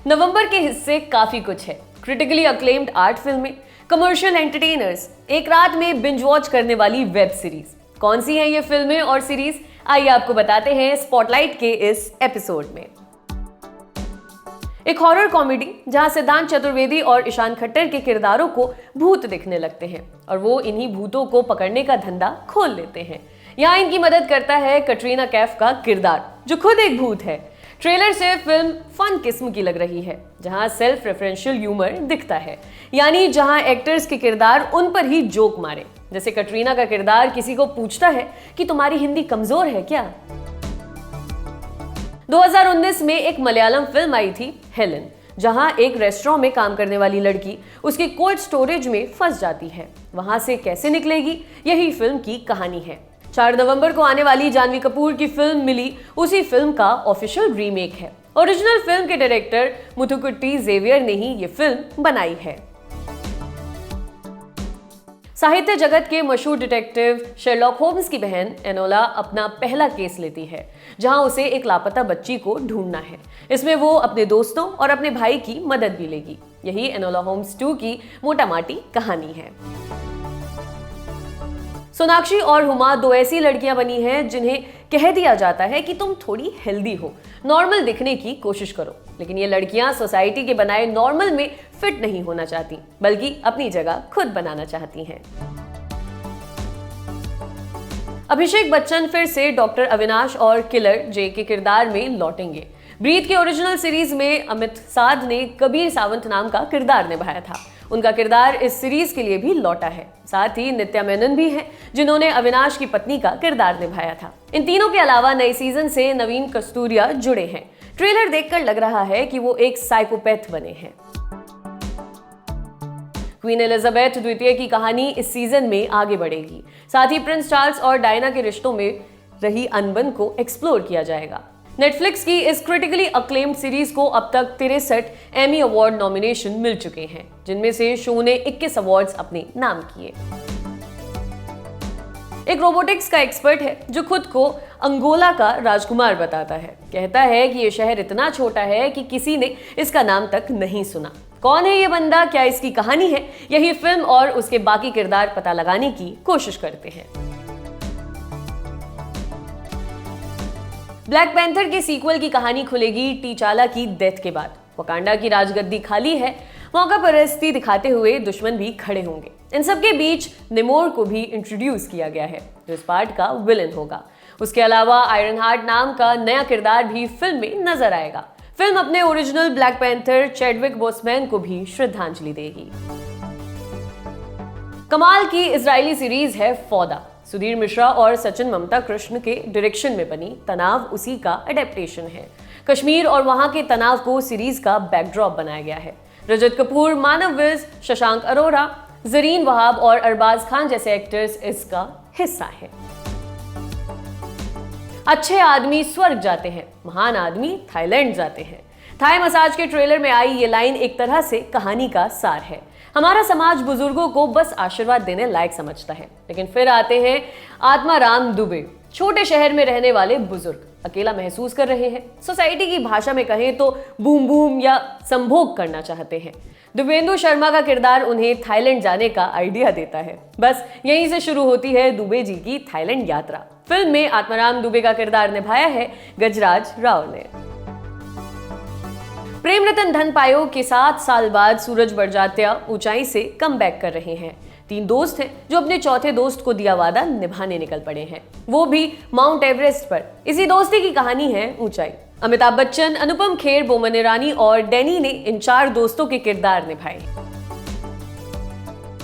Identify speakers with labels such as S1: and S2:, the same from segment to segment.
S1: नवंबर के हिस्से काफी कुछ है। क्रिटिकली अक्लेम्ड आर्ट फिल्में, कमर्शियल एंटरटेनर्स, एक रात में बिंज वॉच करने वाली वेब सीरीज। कौन सी हैं ये फिल्में और सीरीज, आइए आपको बताते हैं स्पॉटलाइट के इस एपिसोड में। एक हॉरर कॉमेडी जहां सिद्धांत चतुर्वेदी और ईशान खट्टर के किरदारों को भूत दिखने लगते हैं और वो इन्हीं भूतों को पकड़ने का धंधा खोल लेते हैं। यहाँ इनकी मदद करता है कटरीना कैफ का किरदार, जो खुद एक भूत है। ट्रेलर से फिल्म फन किस्म की लग रही है, जहां सेल्फ रेफरेंशियल ह्यूमर दिखता है, यानी जहां एक्टर्स के किरदार उन पर ही जोक मारे। जैसे कटरीना का किरदार किसी को पूछता है कि तुम्हारी हिंदी कमजोर है क्या। 2019 में एक मलयालम फिल्म आई थी हेलन, जहां एक रेस्टोरेंट में काम करने वाली लड़की उसकी कोल्ड स्टोरेज में फंस जाती है। वहां से कैसे निकलेगी, यही फिल्म की कहानी है। 4 नवंबर को आने वाली जानवी कपूर की फिल्म मिली उसी फिल्म का ऑफिशियल रीमेक है। ओरिजिनल फिल्म के डायरेक्टर मुथुकुट्टी जेवियर ने ही ये फिल्म बनाई है। साहित्य जगत के मशहूर डिटेक्टिव शेरलॉक होम्स की बहन एनोला अपना पहला केस लेती है, जहां उसे एक लापता बच्ची को ढूंढना है। इसमें वो अपने दोस्तों और अपने भाई की मदद भी लेगी। यही एनोला होम्स 2 की मोटामाटी कहानी है। सोनाक्षी और हुमा 2 ऐसी लड़कियां बनी हैं जिन्हें कह दिया जाता है कि तुम थोड़ी हेल्दी हो, नॉर्मल दिखने की कोशिश करो। लेकिन ये लड़कियां सोसाइटी के बनाए नॉर्मल में फिट नहीं होना चाहती, बल्कि अपनी जगह खुद बनाना चाहती हैं। अभिषेक बच्चन फिर से डॉक्टर अविनाश और किलर जे के किरदार में लौटेंगे। ब्रीथ के ओरिजिनल सीरीज में अमित साध ने कबीर सावंत नाम का किरदार निभाया था। उनका किरदार इस सीरीज के लिए भी लौटा है। साथ ही नित्या मेनन भी हैं, जिन्होंने अविनाश की पत्नी का किरदार निभाया था। इन तीनों के अलावा नए सीजन से नवीन कस्तूरिया जुड़े हैं। ट्रेलर देखकर लग रहा है कि वो एक साइकोपैथ बने हैं। क्वीन एलिजाबेथ द्वितीय की कहानी इस सीजन में आगे बढ़ेगी। साथ ही प्रिंस चार्ल्स और डायना के रिश्तों में रही अनबन को एक्सप्लोर किया जाएगा। नेटफ्लिक्स की इस क्रिटिकली अक्लेम्ड सीरीज को अब तक 63 एमी अवार्ड नॉमिनेशन मिल चुके हैं, जिनमें से शो ने 21 अवार्ड्स अपने नाम किए। एक रोबोटिक्स का एक्सपर्ट है जो खुद को अंगोला का राजकुमार बताता है। कहता है कि यह शहर इतना छोटा है कि किसी ने इसका नाम तक नहीं सुना। कौन है ये बंदा, क्या इसकी कहानी है, यही फिल्म और उसके बाकी किरदार पता लगाने की कोशिश करते हैं। ब्लैक पैंथर के सीक्वल की कहानी खुलेगी टीचाला की डेथ के बाद। वकांडा की राजगद्दी खाली है, मौका परस्ती दिखाते हुए दुश्मन भी खड़े होंगे। इन सबके बीच निमोर को भी इंट्रोड्यूस किया गया है, जो इस पार्ट का विलन होगा। उसके अलावा आयरन हार्ट नाम का नया किरदार भी फिल्म में नजर आएगा। फिल्म अपने original black panther Chadwick Boseman को भी श्रद्धांजलि देगी। कमाल की इजरायली सीरीज है फौदा। सुधीर मिश्रा और सचिन ममता कृष्ण के डायरेक्शन में बनी तनाव उसी का एडेप्टेशन है। कश्मीर और वहां के तनाव को सीरीज का बैकड्रॉप बनाया गया है। रजत कपूर, मानव विज, शशांक अरोरा, जरीन वहाब और अरबाज खान जैसे एक्टर्स इसका हिस्सा हैं। अच्छे आदमी स्वर्ग जाते हैं, महान आदमी थाईलैंड जाते हैं। थाई मसाज के ट्रेलर में आई ये लाइन एक तरह से कहानी का सार है। हमारा समाज बुजुर्गों को बस आशीर्वाद देने लायक समझता है, लेकिन फिर आते हैं आत्माराम दुबे, छोटे शहर में रहने वाले बुजुर्ग, अकेला महसूस कर रहे हैं। सोसाइटी की भाषा में कहें तो बूम बूम या संभोग करना चाहते हैं। दुबेंदु शर्मा का किरदार उन्हें थाईलैंड जाने का आइडिया देता है। बस यहीं से शुरू होती है दुबे जी की थाईलैंड यात्रा। फिल्म में आत्माराम दुबे का किरदार निभाया है गजराज राव ने। प्रेम रतन धन पायो के 7 साल बाद सूरज बड़जात्या ऊंचाई से कम बैक कर रहे हैं। 3 दोस्त हैं जो अपने चौथे दोस्त को दिया वादा निभाने निकल पड़े हैं, वो भी माउंट एवरेस्ट पर। इसी दोस्ती की कहानी है ऊंचाई। अमिताभ बच्चन, अनुपम खेर, बोमन ईरानी और डैनी ने इन 4 दोस्तों के किरदार निभाए।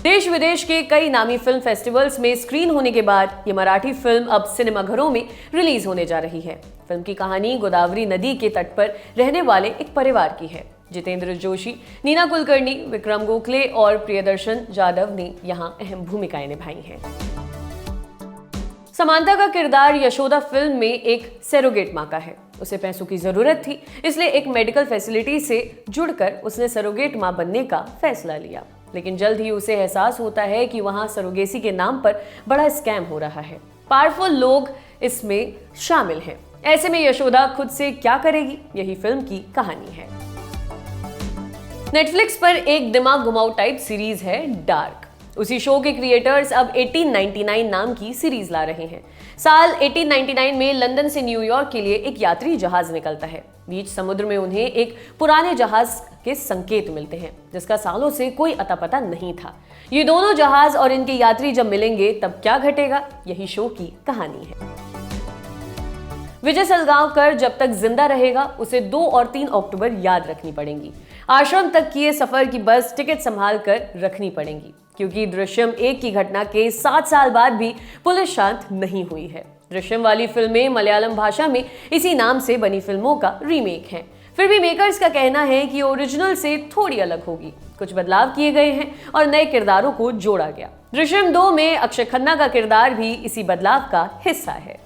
S1: देश विदेश के कई नामी फिल्म फेस्टिवल्स में स्क्रीन होने के बाद ये मराठी फिल्म अब सिनेमाघरों में रिलीज होने जा रही है। फिल्म की कहानी गोदावरी नदी के तट पर रहने वाले एक परिवार की है। जितेंद्र जोशी, नीना कुलकर्णी, विक्रम गोखले और प्रियदर्शन जाधव ने यहाँ अहम भूमिकाएं निभाई हैं। समांता का किरदार यशोदा फिल्म में एक सरोगेट मां का है। उसे पैसों की जरूरत थी, इसलिए एक मेडिकल फैसिलिटी से जुड़कर उसने सरोगेट मां बनने का फैसला लिया। लेकिन जल्द ही उसे एहसास होता है कि वहां सरोगेसी के नाम पर बड़ा स्कैम हो रहा है। पावरफुल लोग इसमें शामिल हैं। ऐसे में यशोदा खुद से क्या करेगी, यही फिल्म की कहानी है। नेटफ्लिक्स पर एक दिमाग घुमाऊ टाइप सीरीज है डार्क। उसी शो के क्रिएटर्स अब 1899 नाम की सीरीज ला रहे हैं। साल 1899 में लंदन से न्यूयॉर्क के लिए एक यात्री जहाज निकलता है। बीच समुद्र में उन्हें एक पुराने जहाज के संकेत मिलते हैं जिसका सालों से कोई अता पता नहीं था। ये दोनों जहाज और इनके यात्री जब मिलेंगे तब क्या घटेगा, यही शो की कहानी है। विजय सलगांवकर जब तक जिंदा रहेगा उसे 2 और 3 अक्टूबर याद रखनी पड़ेंगी। आश्रम तक किए सफर की बस टिकट संभाल कर रखनी पड़ेंगी, क्योंकि दृश्यम 1 की घटना के 7 साल बाद भी पुलिस शांत नहीं हुई है। दृश्यम वाली फिल्में मलयालम भाषा में इसी नाम से बनी फिल्मों का रीमेक है। फिर भी मेकर्स का कहना है कि ओरिजिनल से थोड़ी अलग होगी, कुछ बदलाव किए गए हैं और नए किरदारों को जोड़ा गया। दृश्यम 2 में अक्षय खन्ना का किरदार भी इसी बदलाव का हिस्सा है।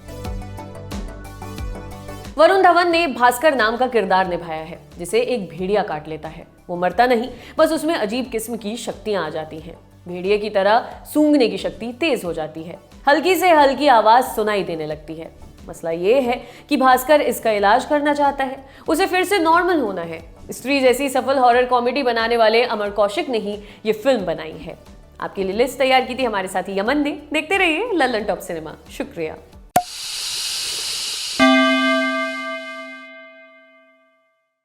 S1: वरुण धवन ने भास्कर नाम का किरदार निभाया है जिसे एक भेड़िया काट लेता है। वो मरता नहीं, बस उसमें अजीब किस्म की शक्तियां आ जाती हैं। भेड़िए की तरह सूंघने की शक्ति तेज हो जाती है, हल्की से हल्की आवाज सुनाई देने लगती है। मसला ये है कि भास्कर इसका इलाज करना चाहता है, उसे फिर से नॉर्मल होना है। स्त्री जैसी सफल हॉरर कॉमेडी बनाने वाले अमर कौशिक ने ही ये फिल्म बनाई है। आपके लिए लिस्ट तैयार की थी हमारे साथी यमन ने। देखते रहिए लल्लन टॉप सिनेमा। शुक्रिया।